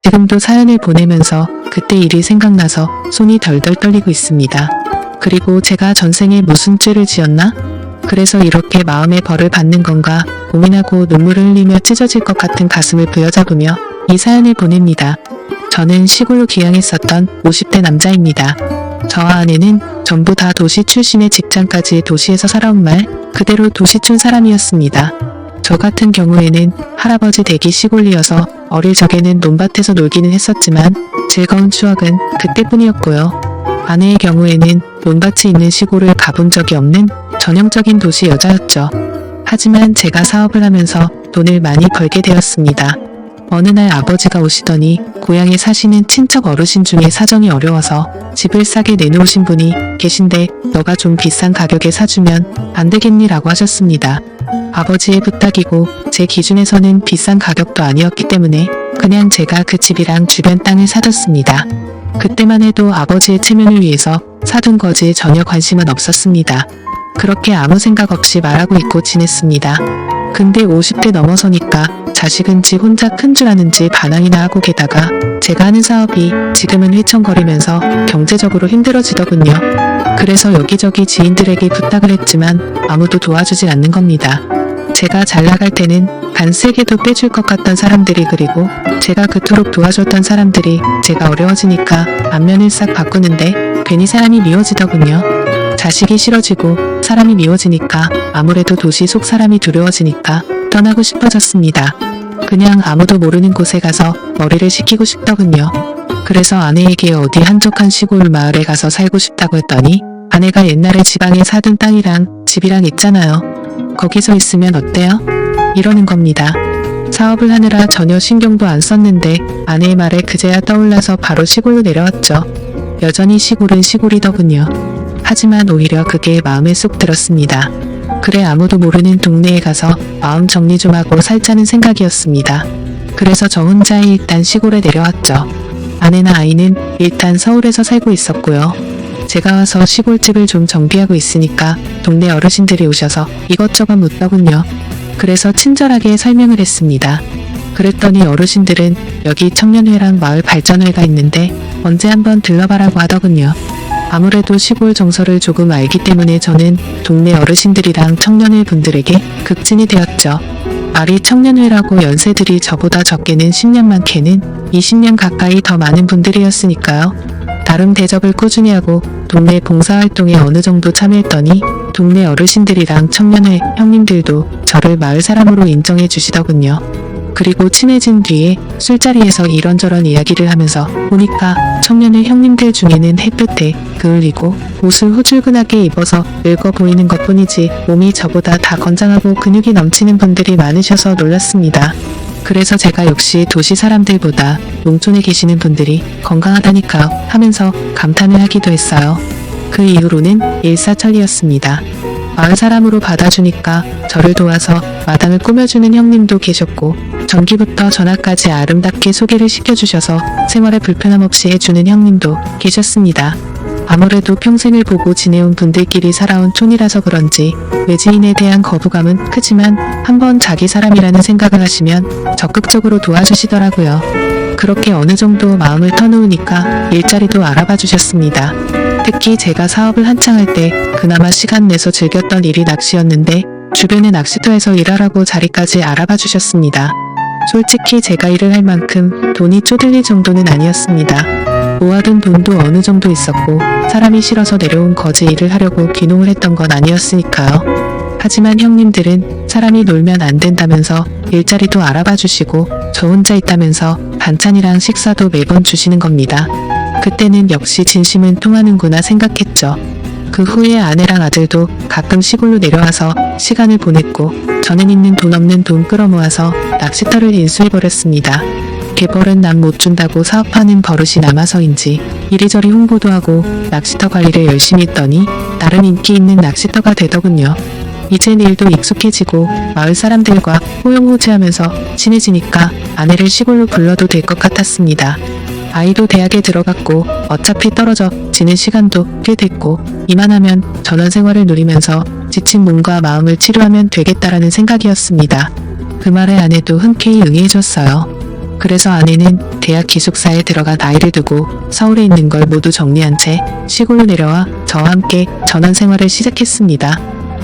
지금도 사연을 보내면서 그때 일이 생각나서 손이 덜덜 떨리고 있습니다. 그리고 제가 전생에 무슨 죄를 지었나? 그래서 이렇게 마음의 벌을 받는 건가 고민하고 눈물을 흘리며 찢어질 것 같은 가슴을 부여잡으며 이 사연을 보냅니다. 저는 시골로 귀향했었던 50대 남자입니다. 저와 아내는 전부 다 도시 출신의 직장까지 도시에서 살아온 말 그대로 도시촌 사람이었습니다. 저 같은 경우에는 할아버지 댁이 시골이어서 어릴 적에는 논밭에서 놀기는 했었지만 즐거운 추억은 그때뿐이었고요. 아내의 경우에는 논밭이 있는 시골을 가본 적이 없는 전형적인 도시 여자였죠. 하지만 제가 사업을 하면서 돈을 많이 벌게 되었습니다. 어느 날 아버지가 오시더니 고향에 사시는 친척 어르신 중에 사정이 어려워서 집을 싸게 내놓으신 분이 계신데 너가 좀 비싼 가격에 사주면 안 되겠니? 라고 하셨습니다. 아버지의 부탁이고 제 기준에서는 비싼 가격도 아니었기 때문에 그냥 제가 그 집이랑 주변 땅을 사뒀습니다. 그때만 해도 아버지의 체면을 위해서 사둔 거지 전혀 관심은 없었습니다. 그렇게 아무 생각 없이 말하고 있고 지냈습니다. 근데 50대 넘어서니까 자식은 지 혼자 큰 줄 아는지 반항이나 하고 게다가 제가 하는 사업이 지금은 휘청거리면서 경제적으로 힘들어지더군요. 그래서 여기저기 지인들에게 부탁을 했지만 아무도 도와주질 않는 겁니다. 제가 잘 나갈 때는 단 3개도 빼줄 것 같던 사람들이 그리고 제가 그토록 도와줬던 사람들이 제가 어려워지니까 안면을 싹 바꾸는데 괜히 사람이 미워지더군요. 자식이 싫어지고 사람이 미워지니까 아무래도 도시 속 사람이 두려워지니까 떠나고 싶어졌습니다. 그냥 아무도 모르는 곳에 가서 머리를 식히고 싶더군요. 그래서 아내에게 어디 한적한 시골 마을에 가서 살고 싶다고 했더니 아내가 옛날에 지방에 사둔 땅이랑 집이랑 있잖아요. 거기서 있으면 어때요? 이러는 겁니다. 사업을 하느라 전혀 신경도 안 썼는데 아내의 말에 그제야 떠올라서 바로 시골로 내려왔죠. 여전히 시골은 시골이더군요. 하지만 오히려 그게 마음에 쏙 들었습니다. 그래 아무도 모르는 동네에 가서 마음 정리 좀 하고 살자는 생각이었습니다. 그래서 저 혼자 일단 시골에 내려왔죠. 아내나 아이는 일단 서울에서 살고 있었고요. 제가 와서 시골집을 좀 정비하고 있으니까 동네 어르신들이 오셔서 이것저것 묻더군요. 그래서 친절하게 설명을 했습니다. 그랬더니 어르신들은 여기 청년회랑 마을 발전회가 있는데 언제 한번 들러봐라고 하더군요. 아무래도 시골 정서를 조금 알기 때문에 저는 동네 어르신들이랑 청년회 분들에게 극진이 되었죠. 말이 청년회라고 연세들이 저보다 적게는 10년 많게는 20년 가까이 더 많은 분들이었으니까요. 나름 대접을 꾸준히 하고 동네 봉사활동에 어느 정도 참여했더니 동네 어르신들이랑 청년회 형님들도 저를 마을 사람으로 인정해 주시더군요. 그리고 친해진 뒤에 술자리에서 이런저런 이야기를 하면서 보니까 청년회 형님들 중에는 햇볕에 그을리고 옷을 후줄근하게 입어서 늙어 보이는 것뿐이지 몸이 저보다 다 건장하고 근육이 넘치는 분들이 많으셔서 놀랐습니다. 그래서 제가 역시 도시 사람들보다 농촌에 계시는 분들이 건강하다니까요 하면서 감탄을 하기도 했어요. 그 이후로는 일사천리였습니다. 마을 사람으로 받아주니까 저를 도와서 마당을 꾸며주는 형님도 계셨고 전기부터 전화까지 아름답게 소개를 시켜주셔서 생활에 불편함 없이 해주는 형님도 계셨습니다. 아무래도 평생을 보고 지내온 분들끼리 살아온 촌이라서 그런지 외지인에 대한 거부감은 크지만 한번 자기 사람이라는 생각을 하시면 적극적으로 도와주시더라고요. 그렇게 어느 정도 마음을 터놓으니까 일자리도 알아봐 주셨습니다. 특히 제가 사업을 한창 할 때 그나마 시간 내서 즐겼던 일이 낚시였는데 주변의 낚시터에서 일하라고 자리까지 알아봐 주셨습니다. 솔직히 제가 일을 할 만큼 돈이 쪼들릴 정도는 아니었습니다. 모아둔 돈도 어느 정도 있었고 사람이 싫어서 내려온 거지 일을 하려고 귀농을 했던 건 아니었으니까요. 하지만 형님들은 사람이 놀면 안 된다면서 일자리도 알아봐 주시고 저 혼자 있다면서 반찬이랑 식사도 매번 주시는 겁니다. 그때는 역시 진심은 통하는구나 생각했죠. 그 후에 아내랑 아들도 가끔 시골로 내려와서 시간을 보냈고 저는 있는 돈 없는 돈 끌어모아서 낚시터를 인수해버렸습니다. 개벌은 남 못 준다고 사업하는 버릇이 남아서인지 이리저리 홍보도 하고 낚시터 관리를 열심히 했더니 나름 인기 있는 낚시터가 되더군요. 이젠 일도 익숙해지고 마을 사람들과 호용호제하면서 친해지니까 아내를 시골로 불러도 될 것 같았습니다. 아이도 대학에 들어갔고 어차피 떨어져 지는 시간도 꽤 됐고 이만하면 전원 생활을 누리면서 지친 몸과 마음을 치료하면 되겠다라는 생각이었습니다. 그 말에 아내도 흔쾌히 응해줬어요. 그래서 아내는 대학 기숙사에 들어가 아이를 두고 서울에 있는 걸 모두 정리한 채 시골로 내려와 저와 함께 전원 생활을 시작했습니다.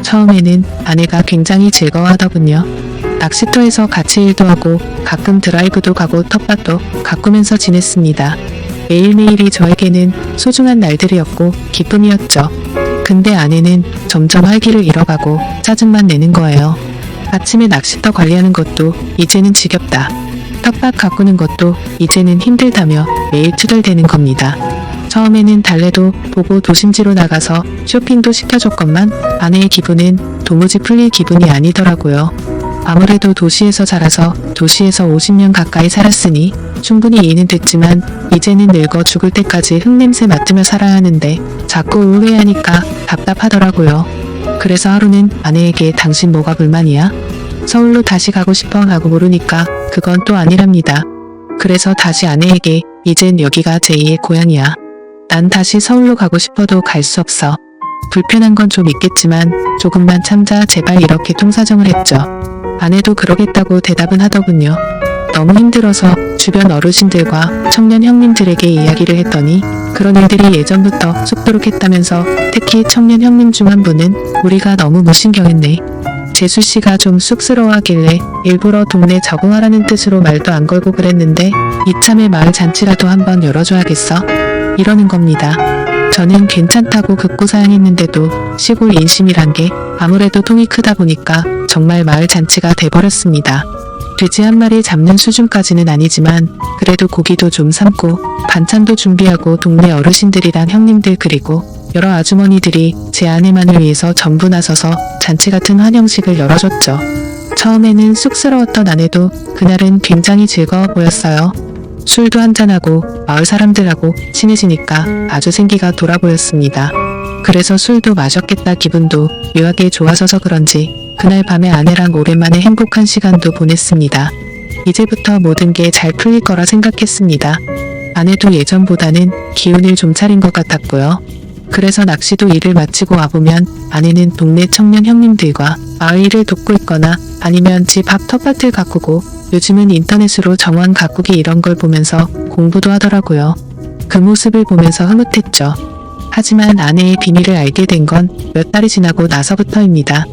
처음에는 아내가 굉장히 즐거워하더군요. 낚시터에서 같이 일도 하고 가끔 드라이브도 가고 텃밭도 가꾸면서 지냈습니다. 매일매일이 저에게는 소중한 날들이었고 기쁨이었죠. 근데 아내는 점점 활기를 잃어가고 짜증만 내는 거예요. 아침에 낚시터 관리하는 것도 이제는 지겹다. 텃밭 가꾸는 것도 이제는 힘들다며 매일 투덜대는 겁니다. 처음에는 달래도 보고 도심지로 나가서 쇼핑도 시켜줬건만 아내의 기분은 도무지 풀릴 기분이 아니더라고요. 아무래도 도시에서 자라서 도시에서 50년 가까이 살았으니 충분히 이해는 됐지만 이제는 늙어 죽을 때까지 흙냄새 맡으며 살아야 하는데 자꾸 우회하니까 답답하더라고요. 그래서 하루는 아내에게 당신 뭐가 불만이야? 서울로 다시 가고 싶어 하고 물으니까 그건 또 아니랍니다. 그래서 다시 아내에게 이젠 여기가 제2의 고향이야. 난 다시 서울로 가고 싶어도 갈 수 없어. 불편한 건 좀 있겠지만 조금만 참자 제발 이렇게 통사정을 했죠. 아내도 그러겠다고 대답은 하더군요. 너무 힘들어서 주변 어르신들과 청년 형님들에게 이야기를 했더니 그런 일들이 예전부터 쏟도록 했다면서 특히 청년 형님 중 한 분은 우리가 너무 무신경했네. 재수씨가 좀 쑥스러워하길래 일부러 동네 적응하라는 뜻으로 말도 안 걸고 그랬는데 이참에 마을 잔치라도 한번 열어줘야겠어? 이러는 겁니다. 저는 괜찮다고 극구사양했는데도 시골 인심이란 게 아무래도 통이 크다 보니까 정말 마을 잔치가 돼버렸습니다. 돼지 한 마리 잡는 수준까지는 아니지만 그래도 고기도 좀 삶고 반찬도 준비하고 동네 어르신들이랑 형님들 그리고 여러 아주머니들이 제 아내만을 위해서 전부 나서서 잔치 같은 환영식을 열어줬죠. 처음에는 쑥스러웠던 아내도 그날은 굉장히 즐거워 보였어요. 술도 한잔하고 마을 사람들하고 친해지니까 아주 생기가 돌아 보였습니다. 그래서 술도 마셨겠다 기분도 묘하게 좋아져서 그런지 그날 밤에 아내랑 오랜만에 행복한 시간도 보냈습니다. 이제부터 모든 게 잘 풀릴 거라 생각했습니다. 아내도 예전보다는 기운을 좀 차린 것 같았고요. 그래서 낚시도 일을 마치고 와보면 아내는 동네 청년 형님들과 마을 일을 돕고 있거나 아니면 집 앞 텃밭을 가꾸고 요즘은 인터넷으로 정원 가꾸기 이런 걸 보면서 공부도 하더라고요. 그 모습을 보면서 흐뭇했죠. 하지만 아내의 비밀을 알게 된 건 몇 달이 지나고 나서부터입니다.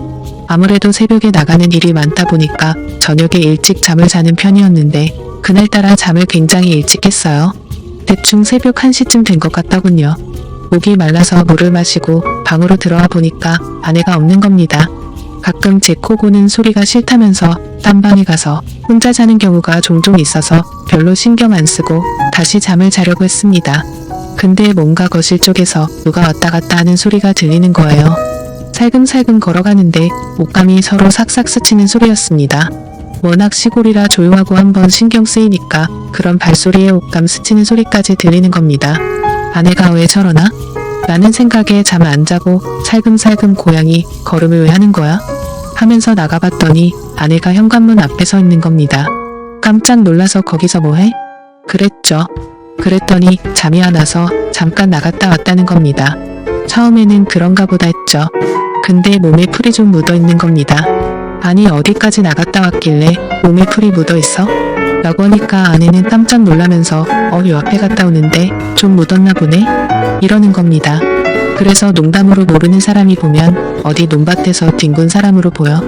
아무래도 새벽에 나가는 일이 많다 보니까 저녁에 일찍 잠을 자는 편이었는데 그날따라 잠을 굉장히 일찍 깼어요. 대충 새벽 1시쯤 된 것 같더군요. 목이 말라서 물을 마시고 방으로 들어와 보니까 아내가 없는 겁니다. 가끔 제 코 고는 소리가 싫다면서 딴 방에 가서 혼자 자는 경우가 종종 있어서 별로 신경 안 쓰고 다시 잠을 자려고 했습니다. 근데 뭔가 거실 쪽에서 누가 왔다 갔다 하는 소리가 들리는 거예요. 살금살금 걸어가는데 옷감이 서로 삭삭 스치는 소리였습니다. 워낙 시골이라 조용하고 한번 신경 쓰이니까 그런 발소리에 옷감 스치는 소리까지 들리는 겁니다. 아내가 왜 저러나? 라는 생각에 잠 안 자고 살금살금 고양이 걸음을 왜 하는 거야? 하면서 나가봤더니 아내가 현관문 앞에 서 있는 겁니다. 깜짝 놀라서 거기서 뭐해? 그랬죠. 그랬더니 잠이 안 와서 잠깐 나갔다 왔다는 겁니다. 처음에는 그런가 보다 했죠. 근데 몸에 풀이 좀 묻어 있는 겁니다. 아니 어디까지 나갔다 왔길래 몸에 풀이 묻어 있어? 라고 하니까 아내는 깜짝 놀라면서 요 앞에 갔다 오는데 좀 묻었나 보네? 이러는 겁니다. 그래서 농담으로 모르는 사람이 보면 어디 논밭에서 뒹군 사람으로 보여?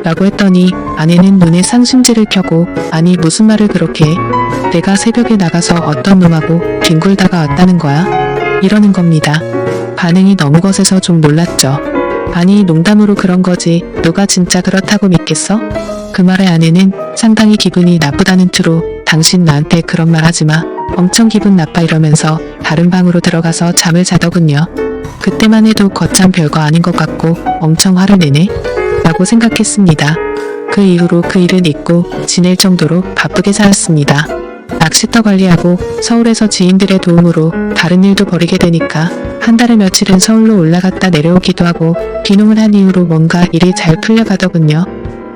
라고 했더니 아내는 눈에 상심지를 켜고 아니 무슨 말을 그렇게 해? 내가 새벽에 나가서 어떤 놈하고 뒹굴다가 왔다는 거야? 이러는 겁니다. 반응이 너무 거세서 좀 놀랐죠. 아니 농담으로 그런 거지 누가 진짜 그렇다고 믿겠어? 그 말에 아내는 상당히 기분이 나쁘다는 투로 당신 나한테 그런 말 하지마 엄청 기분 나빠 이러면서 다른 방으로 들어가서 잠을 자더군요. 그때만 해도 거참 별거 아닌 것 같고 엄청 화를 내네 라고 생각했습니다. 그 이후로 그 일은 잊고 지낼 정도로 바쁘게 살았습니다. 낚시터 관리하고 서울에서 지인들의 도움으로 다른 일도 벌이게 되니까 한 달에 며칠은 서울로 올라갔다 내려오기도 하고 귀농을 한 이후로 뭔가 일이 잘 풀려가더군요.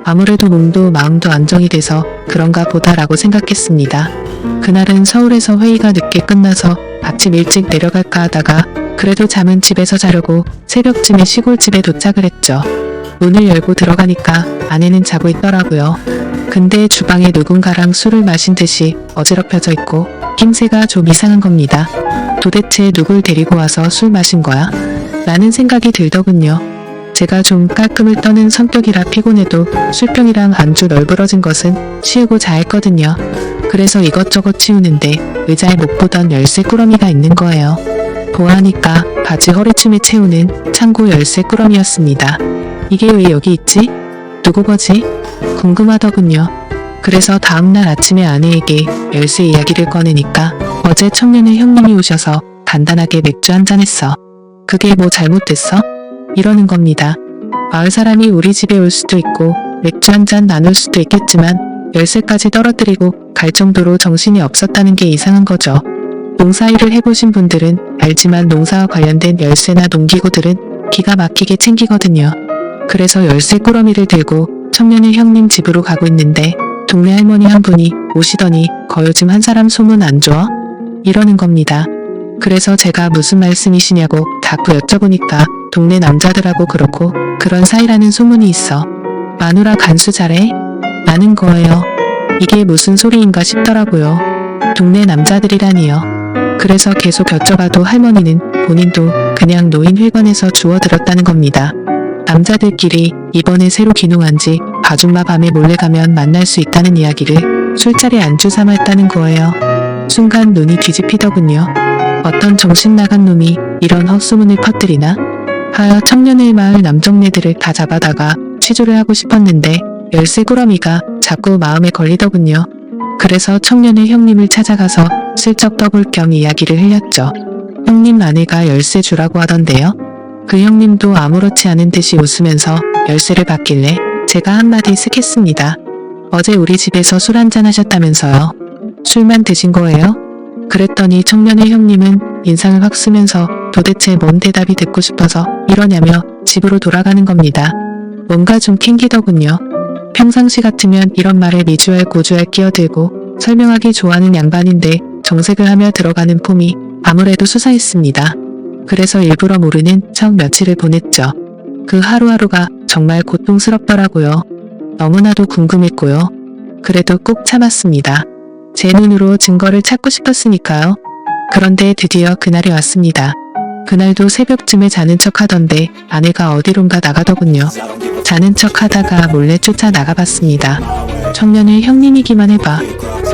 아무래도 몸도 마음도 안정이 돼서 그런가 보다라고 생각했습니다. 그날은 서울에서 회의가 늦게 끝나서 아침 일찍 내려갈까 하다가 그래도 잠은 집에서 자려고 새벽쯤에 시골집에 도착을 했죠. 문을 열고 들어가니까 아내는 자고 있더라고요. 근데 주방에 누군가랑 술을 마신 듯이 어지럽혀져 있고 낌새가 좀 이상한 겁니다. 도대체 누굴 데리고 와서 술 마신 거야? 라는 생각이 들더군요. 제가 좀 깔끔을 떠는 성격이라 피곤해도 술병이랑 안주 널브러진 것은 치우고자 했거든요. 그래서 이것저것 치우는데 의자에 못 보던 열쇠 꾸러미가 있는 거예요. 보아하니까 바지 허리춤에 채우는 창고 열쇠 꾸러미였습니다. 이게 왜 여기 있지? 누구 거지? 궁금하더군요. 그래서 다음날 아침에 아내에게 열쇠 이야기를 꺼내니까 어제 청년의 형님이 오셔서 간단하게 맥주 한잔 했어. 그게 뭐 잘못됐어? 이러는 겁니다. 마을 사람이 우리 집에 올 수도 있고 맥주 한잔 나눌 수도 있겠지만 열쇠까지 떨어뜨리고 갈 정도로 정신이 없었다는 게 이상한 거죠. 농사일을 해보신 분들은 알지만 농사와 관련된 열쇠나 농기구들은 기가 막히게 챙기거든요. 그래서 열쇠 꾸러미를 들고 청년의 형님 집으로 가고 있는데 동네 할머니 한 분이 오시더니 거 요즘 한 사람 소문 안 좋아? 이러는 겁니다. 그래서 제가 무슨 말씀이시냐고 자꾸 여쭤보니까 동네 남자들하고 그렇고 그런 사이라는 소문이 있어. 마누라 간수 잘해? 라는 거예요. 이게 무슨 소리인가 싶더라고요. 동네 남자들이라니요. 그래서 계속 여쭤봐도 할머니는 본인도 그냥 노인회관에서 주워들었다는 겁니다. 남자들끼리 이번에 새로 귀농한 지 봐줌마 밤에 몰래 가면 만날 수 있다는 이야기를 술자리 안주 삼아 했다는 거예요. 순간 눈이 뒤집히더군요. 어떤 정신 나간 놈이 이런 헛소문을 퍼뜨리나? 하여 청년의 마을 남정네들을 다 잡아다가 취조를 하고 싶었는데 열쇠 꾸러미가 자꾸 마음에 걸리더군요. 그래서 청년의 형님을 찾아가서 슬쩍 떠볼 겸 이야기를 흘렸죠. 형님 아내가 열쇠 주라고 하던데요. 그 형님도 아무렇지 않은 듯이 웃으면서 열쇠를 받길래 제가 한마디 쓱 했습니다. 어제 우리 집에서 술 한잔 하셨다면서요. 술만 드신 거예요? 그랬더니 청년의 형님은 인상을 확 쓰면서 도대체 뭔 대답이 듣고 싶어서 이러냐며 집으로 돌아가는 겁니다. 뭔가 좀 캥기더군요. 평상시 같으면 이런 말에 미주알 고주알 끼어들고 설명하기 좋아하는 양반인데 정색을 하며 들어가는 폼이 아무래도 수사했습니다. 그래서 일부러 모르는 척 며칠을 보냈죠. 그 하루하루가 정말 고통스럽더라고요. 너무나도 궁금했고요. 그래도 꾹 참았습니다. 제 눈으로 증거를 찾고 싶었으니까요. 그런데 드디어 그날이 왔습니다. 그날도 새벽쯤에 자는 척 하던데 아내가 어디론가 나가더군요. 자는 척 하다가 몰래 쫓아 나가봤습니다. 청년의 형님이기만 해봐.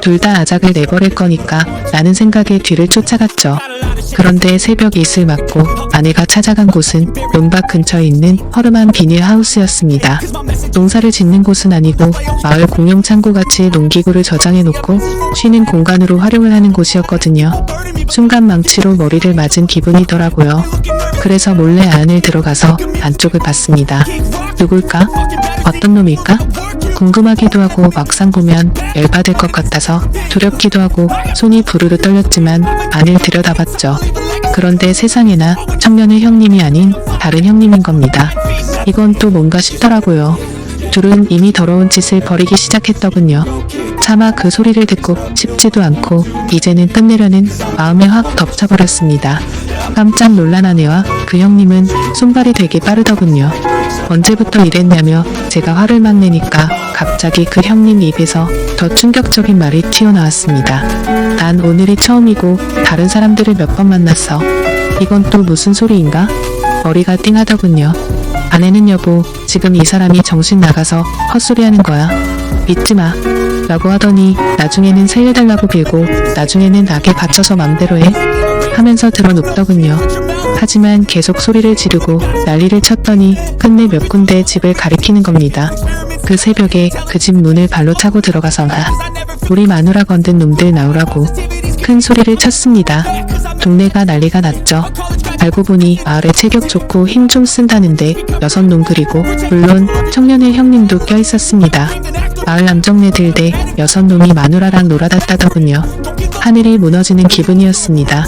둘 다 아작을 내버릴 거니까 라는 생각에 뒤를 쫓아갔죠. 그런데 새벽 이슬 맞고 아내가 찾아간 곳은 논밭 근처에 있는 허름한 비닐하우스였습니다. 농사를 짓는 곳은 아니고 마을 공용 창고같이 농기구를 저장해놓고 쉬는 공간으로 활용을 하는 곳이었거든요. 순간 망치로 머리를 맞은 기분이더라고요. 그래서 몰래 안을 들어가서 안쪽을 봤습니다. 누굴까? 어떤 놈일까? 궁금하기도 하고 막상 보면 열받을 것 같아서 두렵기도 하고 손이 부르르 떨렸지만 안을 들여다봤죠. 그런데 세상에나 청년의 형님이 아닌 다른 형님인 겁니다. 이건 또 뭔가 싶더라고요. 둘은 이미 더러운 짓을 벌이기 시작했더군요. 차마 그 소리를 듣고 싶지도 않고 이제는 끝내려는 마음에 확 덮쳐버렸습니다. 깜짝 놀란 아내와 그 형님은 손발이 되게 빠르더군요. 언제부터 이랬냐며 제가 화를 막 내니까 갑자기 그 형님 입에서 더 충격적인 말이 튀어나왔습니다. 난 오늘이 처음이고 다른 사람들을 몇 번 만났어. 이건 또 무슨 소리인가? 머리가 띵하더군요. 아내는 여보, 지금 이 사람이 정신 나가서 헛소리하는 거야. 믿지 마. 라고 하더니 나중에는 살려달라고 빌고 나중에는 낙에 받쳐서 맘대로 해. 하면서 들어눕더군요. 하지만 계속 소리를 지르고 난리를 쳤더니 끝내 몇 군데 집을 가리키는 겁니다. 그 새벽에 그 집 문을 발로 차고 들어가서나 우리 마누라 건든 놈들 나오라고 큰 소리를 쳤습니다. 동네가 난리가 났죠. 알고 보니 마을에 체격 좋고 힘 좀 쓴다는데 6놈 그리고 물론 청년의 형님도 껴있었습니다. 마을 남정네들 대 6놈이 마누라랑 놀아댔다더군요. 하늘이 무너지는 기분이었습니다.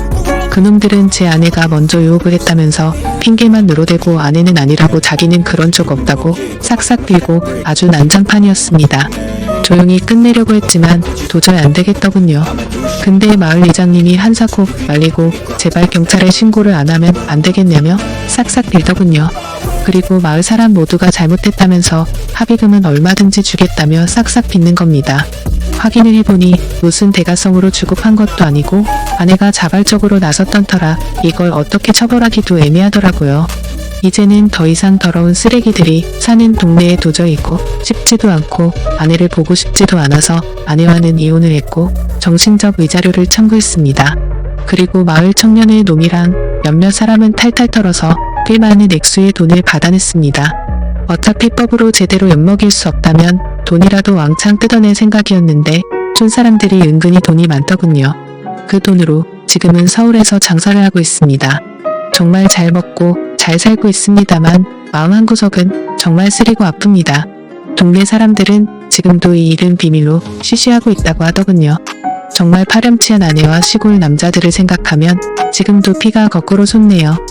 그놈들은 제 아내가 먼저 유혹을 했다면서 핑계만 늘어대고 아내는 아니라고 자기는 그런 적 없다고 싹싹 빌고 아주 난장판이었습니다. 조용히 끝내려고 했지만 도저히 안 되겠더군요. 근데 마을 이장님이 한사코 말리고 제발 경찰에 신고를 안 하면 안 되겠냐며 싹싹 빌더군요. 그리고 마을 사람 모두가 잘못했다면서 합의금은 얼마든지 주겠다며 싹싹 빚는 겁니다. 확인을 해보니 무슨 대가성으로 주고 판 것도 아니고 아내가 자발적으로 나섰던 터라 이걸 어떻게 처벌하기도 애매하더라고요. 이제는 더 이상 더러운 쓰레기들이 사는 동네에 도저 있고 싶지도 않고 아내를 보고 싶지도 않아서 아내와는 이혼을 했고 정신적 위자료를 청구했습니다. 그리고 마을 청년의 놈이랑 몇몇 사람은 탈탈 털어서 꽤 많은 액수의 돈을 받아냈습니다. 어차피 법으로 제대로 엿먹일 수 없다면 돈이라도 왕창 뜯어낼 생각이었는데 촌 사람들이 은근히 돈이 많더군요. 그 돈으로 지금은 서울에서 장사를 하고 있습니다. 정말 잘 먹고 잘 살고 있습니다만 마음 한구석은 정말 쓰리고 아픕니다. 동네 사람들은 지금도 이 일은 비밀로 쉬쉬하고 있다고 하더군요. 정말 파렴치한 아내와 시골 남자들을 생각하면 지금도 피가 거꾸로 솟네요.